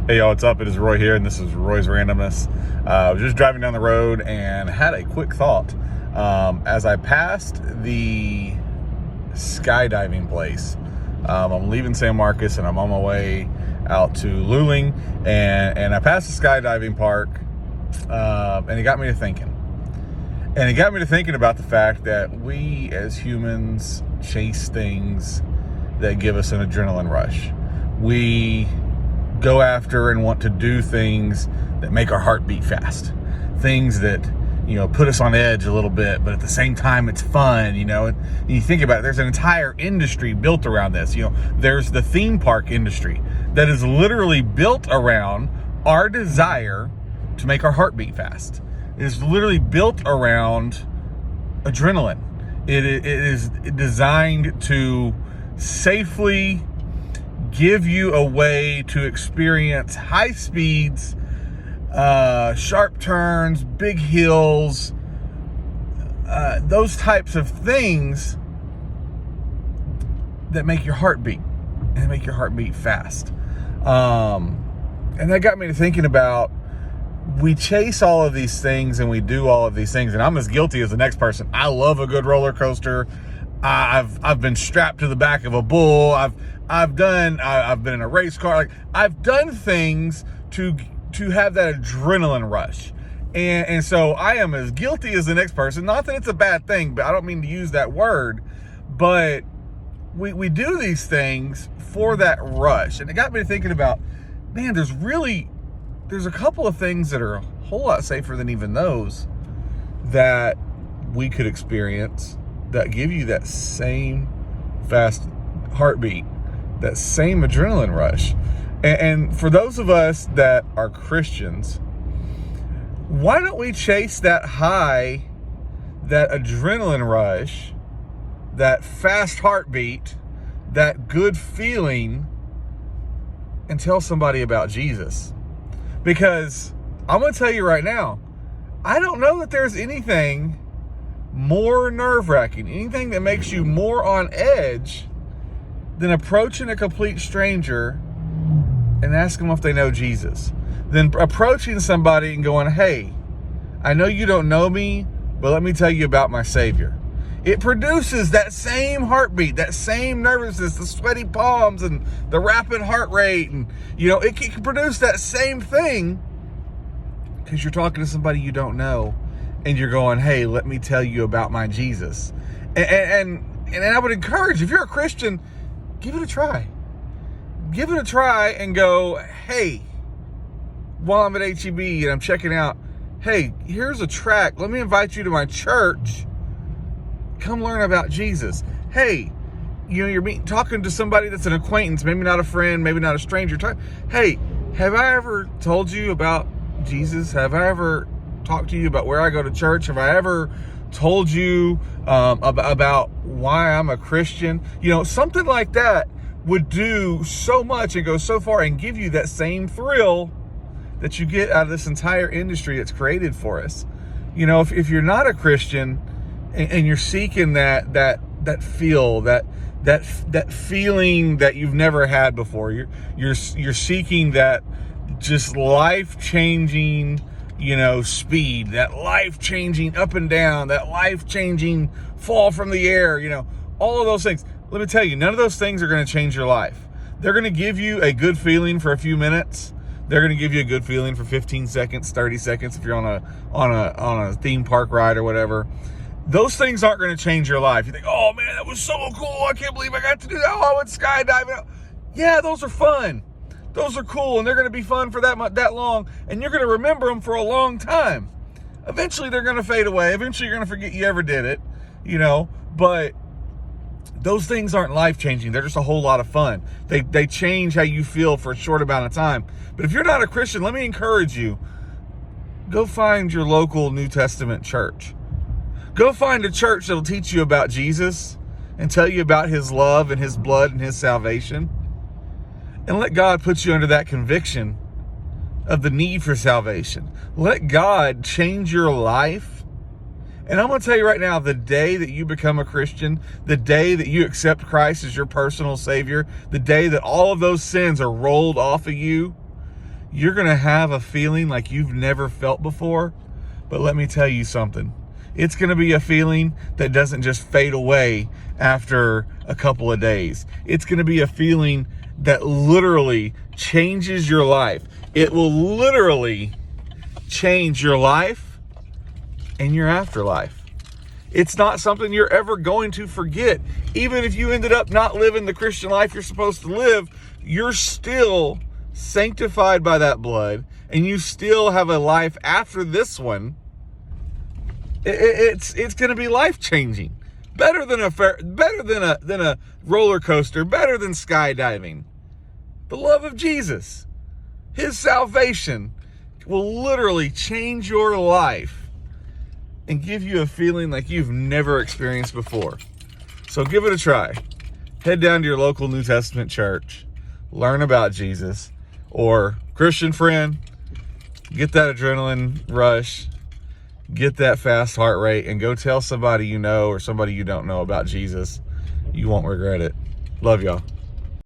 Hey y'all, what's up? It is Roy here, and this is Roy's Randomness. I was just driving down the road and had a quick thought. As I passed the skydiving place, I'm leaving San Marcos and I'm on my way out to Luling, and I passed the skydiving park, and it got me to thinking. And it got me to thinking about the fact that we as humans chase things that give us an adrenaline rush. We go after and want to do things that make our heart beat fast. Things that, put us on edge a little bit, but at the same time, it's fun, And you think about it, there's an entire industry built around this. There's the theme park industry that is literally built around our desire to make our heart beat fast. It is literally built around adrenaline. It is designed to safely give you a way to experience high speeds, sharp turns, big hills, those types of things that make your heart beat and make your heart beat fast. And that got me to thinking about, we chase all of these things and we do all of these things, and I'm as guilty as the next person. I love a good roller coaster. I've been strapped to the back of a bull. I've been in a race car. I've done things to have that adrenaline rush. And so I am as guilty as the next person. Not that it's a bad thing, but I don't mean to use that word, but we do these things for that rush. And it got me thinking about, man, there's a couple of things that are a whole lot safer than even those that we could experience that give you that same fast heartbeat, that same adrenaline rush. And for those of us that are Christians, why don't we chase that high, that adrenaline rush, that fast heartbeat, that good feeling, and tell somebody about Jesus? Because I'm going to tell you right now, I don't know that there's anything more nerve-wracking, anything that makes you more on edge than approaching a complete stranger and asking them if they know Jesus. Than approaching somebody and going, hey, I know you don't know me, but let me tell you about my Savior. It produces that same heartbeat, that same nervousness, the sweaty palms and the rapid heart rate. And, it can produce that same thing because you're talking to somebody you don't know and you're going, hey, let me tell you about my Jesus. And I would encourage, if you're a Christian, give it a try. Give it a try and go, hey, while I'm at HEB and I'm checking out, hey, here's a track. Let me invite you to my church. Come learn about Jesus. Hey, you're talking to somebody that's an acquaintance, maybe not a friend, maybe not a stranger. Hey, have I ever told you about Jesus? Have I ever talked to you about where I go to church? Have I ever told you about why I'm a Christian? Something like that would do so much and go so far and give you that same thrill that you get out of this entire industry that's created for us. If you're not a Christian and you're seeking that feel, that feeling that you've never had before, you're seeking that just life-changing, speed, that life-changing up and down, that life-changing fall from the air, all of those things. Let me tell you, none of those things are going to change your life. They're going to give you a good feeling for a few minutes. They're going to give you a good feeling for 15 seconds, 30 seconds if you're on a theme park ride or whatever. Those things aren't going to change your life. You think, oh man, that was so cool. I can't believe I got to do that. Oh, I went skydiving. Yeah, those are fun. Those are cool, and they're going to be fun for that long, and you're going to remember them for a long time. Eventually, they're going to fade away. Eventually, you're going to forget you ever did it, but those things aren't life-changing. They're just a whole lot of fun. They change how you feel for a short amount of time. But if you're not a Christian, let me encourage you, go find your local New Testament church. Go find a church that'll teach you about Jesus and tell you about his love and his blood and his salvation. And let God put you under that conviction of the need for salvation. Let God change your life. And I'm going to tell you right now, the day that you become a Christian, the day that you accept Christ as your personal Savior, the day that all of those sins are rolled off of you, you're going to have a feeling like you've never felt before. But let me tell you something. It's going to be a feeling that doesn't just fade away after a couple of days. It's going to be a feeling that literally changes your life. It will literally change your life and your afterlife. It's not something you're ever going to forget. Even if you ended up not living the Christian life you're supposed to live, you're still sanctified by that blood, and you still have a life after this one. It's going to be life changing, better than a roller coaster, better than skydiving. The love of Jesus, His salvation, will literally change your life and give you a feeling like you've never experienced before. So give it a try. Head down to your local New Testament church, learn about Jesus, or Christian friend, get that adrenaline rush, get that fast heart rate, and go tell somebody you know or somebody you don't know about Jesus. You won't regret it. Love y'all.